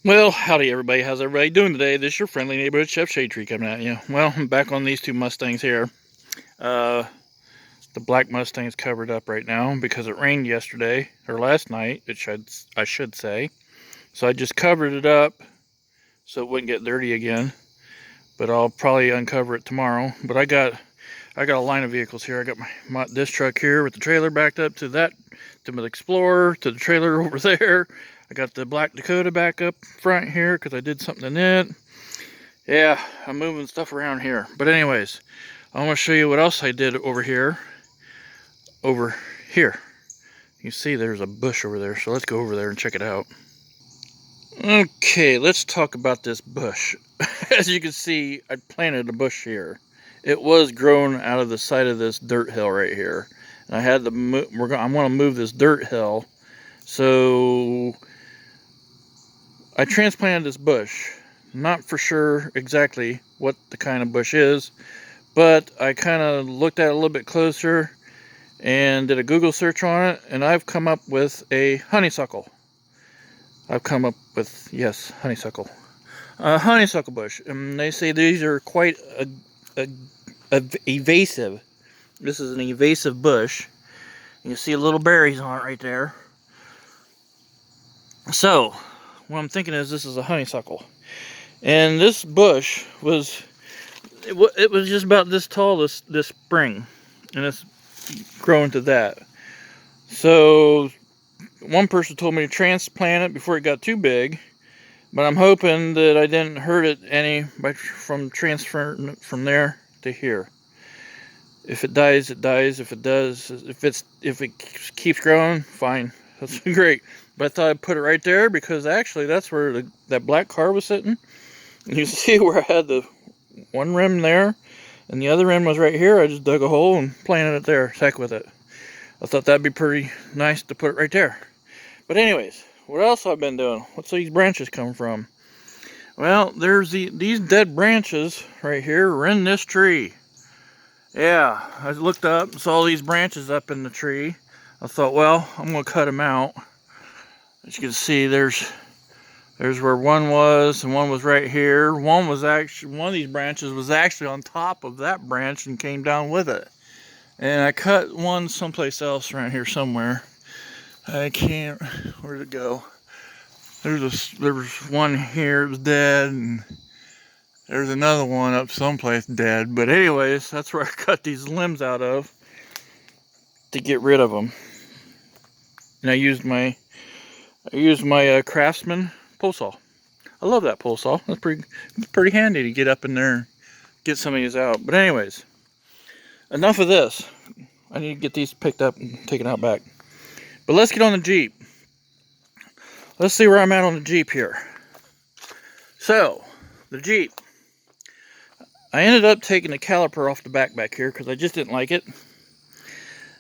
Well, howdy everybody. How's everybody doing today? This is your friendly neighborhood Chef Shade Tree coming at you. Well, I'm back on these two Mustangs here. Uh, the black Mustang's covered up right now because it rained yesterday, or last night, I should say. So I just covered it up so it wouldn't get dirty again. But I'll probably uncover it tomorrow. But I got a line of vehicles here. I got this truck here with the trailer backed up to the Explorer, to the trailer over there. I got the Black Dakota back up front here because I did something in it. Yeah, I'm moving stuff around here. But anyways, I want to show you what else I did over here. Over here. You see there's a bush over there, so let's go over there and check it out. Okay, let's talk about this bush. As you can see, I planted a bush here. It was grown out of the side of this dirt hill right here. And I had to I want to move this dirt hill. So I transplanted this bush. Not for sure exactly what the kind of bush is, but I kind of looked at it a little bit closer and did a Google search on it, and I've come up with a honeysuckle. Yes, honeysuckle. A honeysuckle bush. And they say these are quite evasive. This is an evasive bush. You see little berries on it right there. So, what I'm thinking is this is a honeysuckle. And this bush was, it was just about this tall this spring. And it's grown to that. So, one person told me to transplant it before it got too big. But I'm hoping that I didn't hurt it any from transferring it from there to here. If it dies, it dies. If it keeps growing, fine. That's great. But I thought I'd put it right there because actually that's where that black car was sitting. And you see where I had the one rim there, and the other rim was right here. I just dug a hole and planted it there. Heck with it. I thought that'd be pretty nice to put it right there. But anyways, what else I've been doing? What's these branches come from? Well, there's these dead branches right here are in this tree. Yeah, I looked up and saw these branches up in the tree. I thought, well, I'm gonna cut them out. As you can see, there's where one was, and one was right here. One of these branches was actually on top of that branch and came down with it. And I cut one someplace else around here somewhere. I can't. Where'd it go? There was one here. It was dead, and there's another one up someplace dead. But anyways, that's where I cut these limbs out of to get rid of them. And I used my Craftsman pole saw. I love that pole saw. It's pretty handy to get up in there and get some of these out. But anyways, enough of this. I need to get these picked up and taken out back. But let's get on the Jeep. Let's see where I'm at on the Jeep here. So, the Jeep. I ended up taking the caliper off the back here because I just didn't like it.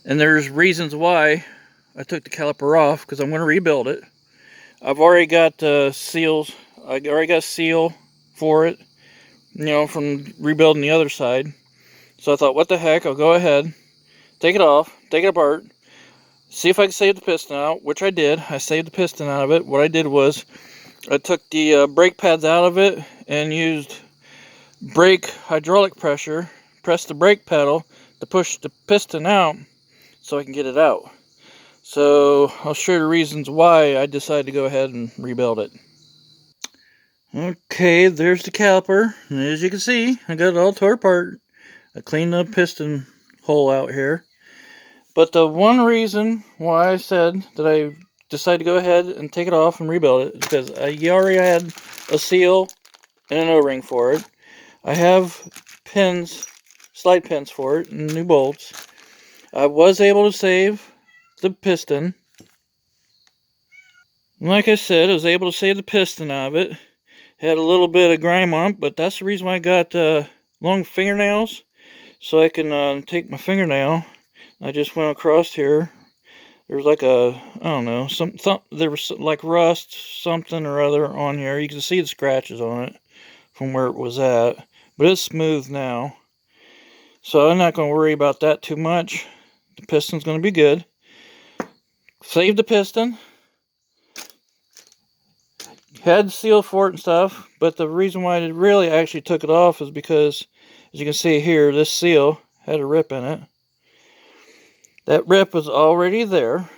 And there's reasons why I took the caliper off, because I'm going to rebuild it. I've already got seals. I already got seal for it, from rebuilding the other side. So I thought, what the heck, I'll go ahead, take it off, take it apart, see if I can save the piston out, which I did. I saved the piston out of it. What I did was I took the brake pads out of it and used brake hydraulic pressure, pressed the brake pedal to push the piston out so I can get it out. So I'll show you the reasons why I decided to go ahead and rebuild it. Okay, there's the caliper, and as you can see, I got it all tore apart. I cleaned the piston hole out here. But the one reason why I said that I decided to go ahead and take it off and rebuild it is because I already had a seal and an O-ring for it. I have pins, slide pins for it, and new bolts. I was able to save the piston. And like I said, I was able to save the piston out of it. Had a little bit of grime on it, but that's the reason why I got long fingernails, so I can take my fingernail. I just went across here. There's like I don't know, there was like rust, something or other on here. You can see the scratches on it from where it was at, but it's smooth now. So I'm not going to worry about that too much. The piston's going to be good. Save the piston. Had seal for it and stuff, but the reason why I really actually took it off is because, as you can see here, this seal had a rip in it. That rip was already there,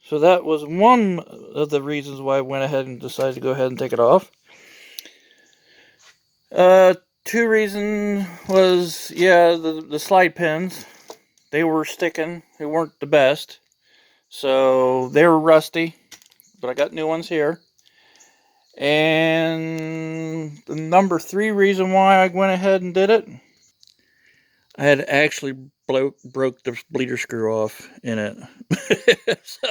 so that was one of the reasons why I went ahead and decided to go ahead and take it off. Two reasons was, yeah, the slide pins, they were sticking. They weren't the best, so they were rusty, but I got new ones here. And the number 3 reason why I went ahead and did it, I had actually broke the bleeder screw off in it. So,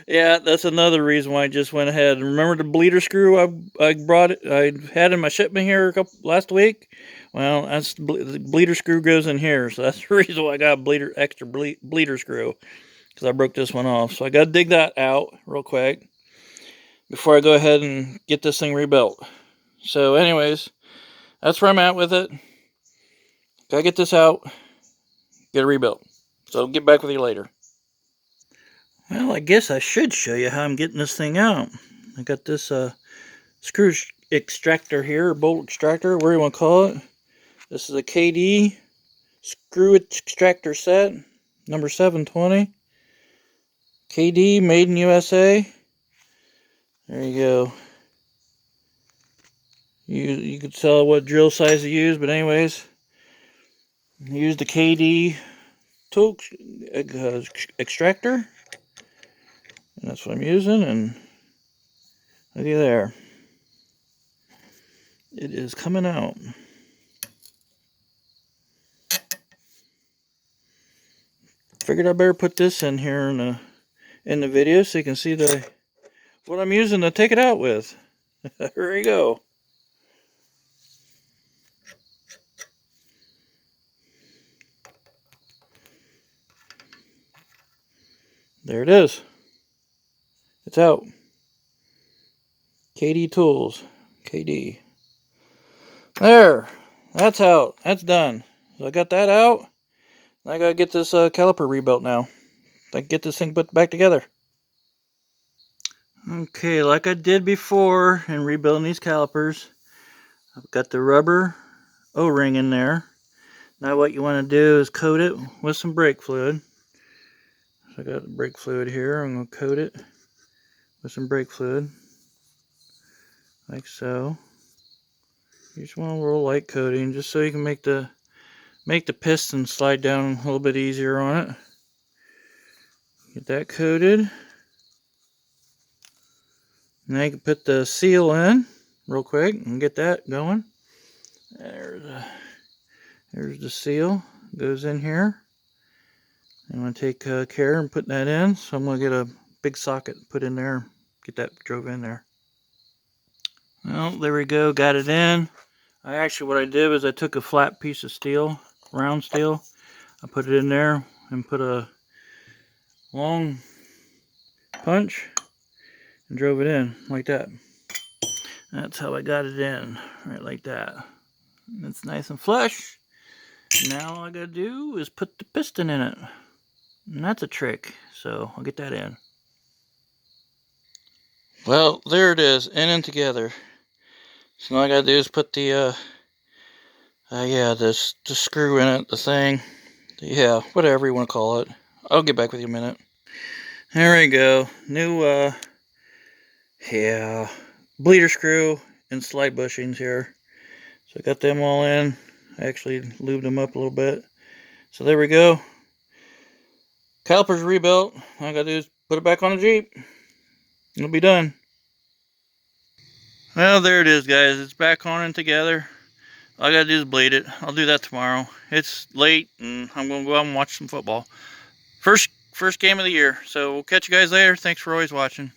yeah, that's another reason why I just went ahead. Remember the bleeder screw I had in my shipment here last week? Well, that's the bleeder screw goes in here, so that's the reason why I got a extra bleeder screw, because I broke this one off. So I got to dig that out real quick before I go ahead and get this thing rebuilt. So anyways, that's where I'm at with it. Gotta get this out, get it rebuilt. So I'll get back with you later. Well, I guess I should show you how I'm getting this thing out. I got this screw extractor here, or bolt extractor, whatever you want to call it. This is a KD screw extractor set, number 720. KD, made in USA. There you go. You can tell what drill size to use, but anyways, use the KD tool extractor, and that's what I'm using. And look at there, it is coming out. Figured I better put this in here in the video so you can see what I'm using to take it out with. Here we go. There it is. It's out. KD Tools. KD. There. That's out. That's done. So I got that out. I gotta get this caliper rebuilt now. I can get this thing put back together. Okay, like I did before in rebuilding these calipers, I've got the rubber O-ring in there. Now what you want to do is coat it with some brake fluid. So I got the brake fluid here. I'm going to coat it with some brake fluid, like so. You just want a little light coating, just so you can make the piston slide down a little bit easier on it. Get that coated. Now you can put the seal in real quick and get that going. There's the seal. Goes in here. I'm going to take care and put that in. So I'm going to get a big socket put in there. Get that drove in there. Well, there we go. Got it in. What I did was I took a flat piece of steel, round steel. I put it in there and put a long punch and drove it in like that. That's how I got it in, right like that. And it's nice and flush. Now all I gotta do is put the piston in it. And that's a trick, so I'll get that in. Well, there it is, in and together. So all I gotta do is put the screw in it, the thing. Yeah, whatever you want to call it. I'll get back with you in a minute. There we go. New, bleeder screw and slide bushings here. So I got them all in. I actually lubed them up a little bit. So there we go. Caliper's rebuilt. All I gotta do is put it back on the Jeep. It'll be done. Well, there it is, guys. It's back on and together. All I gotta do is bleed it. I'll do that tomorrow. It's late, and I'm gonna go out and watch some football. First game of the year. So we'll catch you guys later. Thanks for always watching.